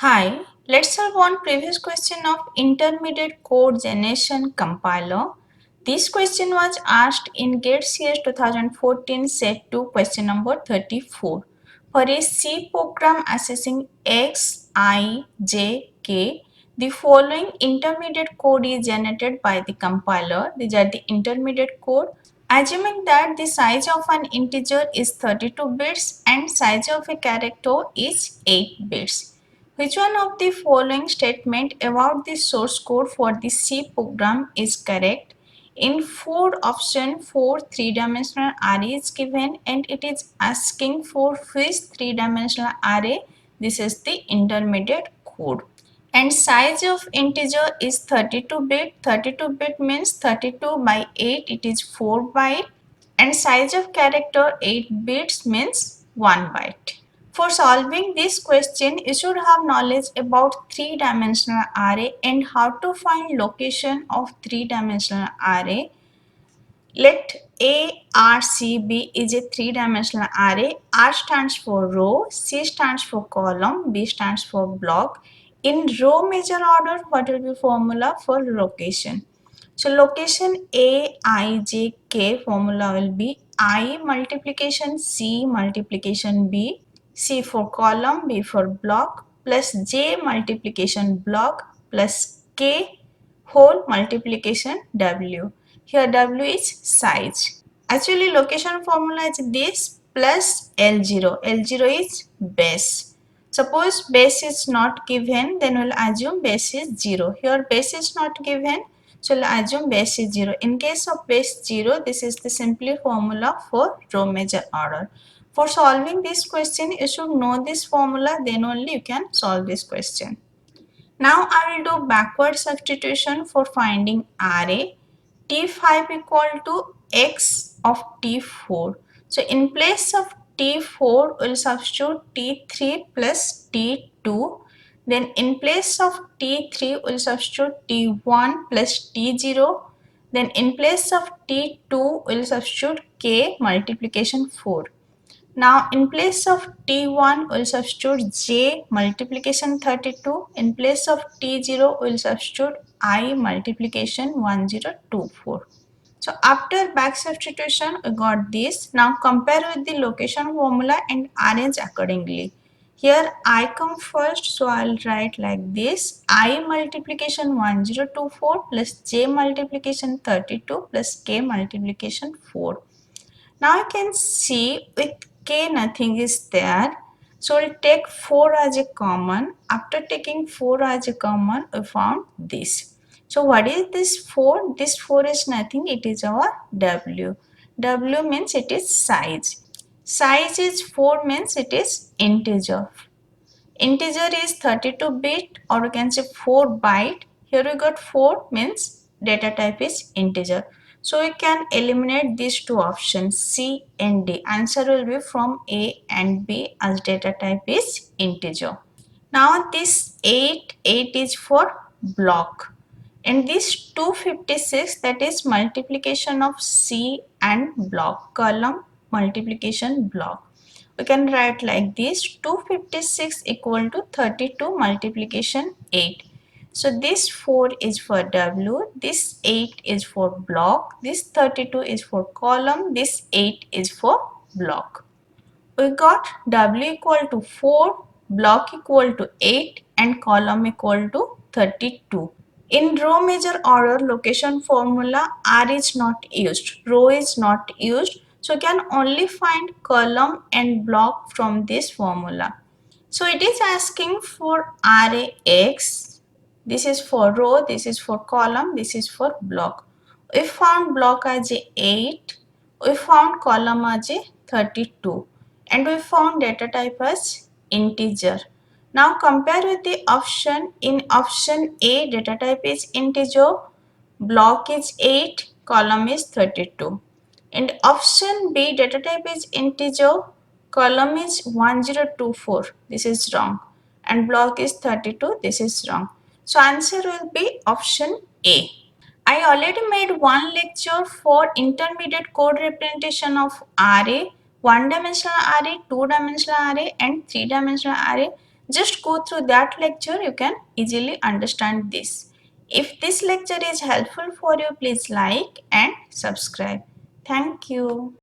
Hi, let's solve one previous question of intermediate code generation compiler. This question was asked in GATE CS 2014 set 2 question number 34. For a C program assessing X, I, J, K, the following intermediate code is generated by the compiler. These are the intermediate code. Assuming that the size of an integer is 32 bits and size of a character is 8 bits. Which one of the following statement about the source code for the C program is correct? In 4 option 4 three-dimensional array is given and it is asking for which three-dimensional array. This is the intermediate code. And size of integer is 32 bit. 32 bit means 32 by 8, it is 4 byte. And size of character 8 bits means 1 byte. For solving this question, you should have knowledge about three-dimensional array and how to find location of three-dimensional array. Let ARCB is a three-dimensional array. R stands for row, C stands for column, B stands for block. In row measure order, what will be formula for location? So location A, I, J, K formula will be I multiplication C multiplication B, C for column, B for block, plus J multiplication block, plus K whole multiplication W. Here W is size. Actually location formula is this plus L0. L0 is base. Suppose base is not given, then we'll assume base is 0. Here base is not given, so we'll assume base is 0. In case of base 0, this is the simply formula for row measure order. For solving this question, you should know this formula, then only you can solve this question. Now I will do backward substitution for finding array. T5 equal to x of T4. So in place of T4, we'll substitute T3 plus T2. Then in place of T3, we'll substitute T1 plus T0. Then in place of T2, we'll substitute K multiplication 4. Now in place of T1 we'll substitute J multiplication 32. In place of T0 we'll substitute I multiplication 1024. So after back substitution we got this. Now compare with the location formula and arrange accordingly. Here I come first, so I'll write like this: I multiplication 1024 plus J multiplication 32 plus K multiplication 4. Now you can see with k nothing is there. So we'll take 4 as a common. After taking 4 as a common, we found this. So what is this 4? This 4 is nothing. It is our W. W means it is size. Size is 4 means it is integer. Integer is 32 bit, or we can say 4 byte. Here we got 4 means data type is integer. So we can eliminate these two options C and D. Answer will be from A and B as data type is integer. Now this 8 is for block. And this 256, that is multiplication of C and block, column multiplication block. We can write like this: 256 equal to 32 multiplication 8. So this 4 is for W, this 8 is for block, this 32 is for column, this 8 is for block. We got W equal to 4, block equal to 8 and column equal to 32. In row measure order location formula, R is not used, row is not used. So you can only find column and block from this formula. So it is asking for array X. This is for row, this is for column, this is for block. We found block as a 8, we found column as a 32, and we found data type as integer. Now compare with the option. In option A, data type is integer, block is 8, column is 32. In option B, data type is integer, column is 1024, this is wrong, and block is 32, this is wrong. So answer will be option A. I already made one lecture for intermediate code representation of array, one dimensional array, two dimensional array and three dimensional array. Just go through that lecture, you can easily understand this. If this lecture is helpful for you, please like and subscribe. Thank you.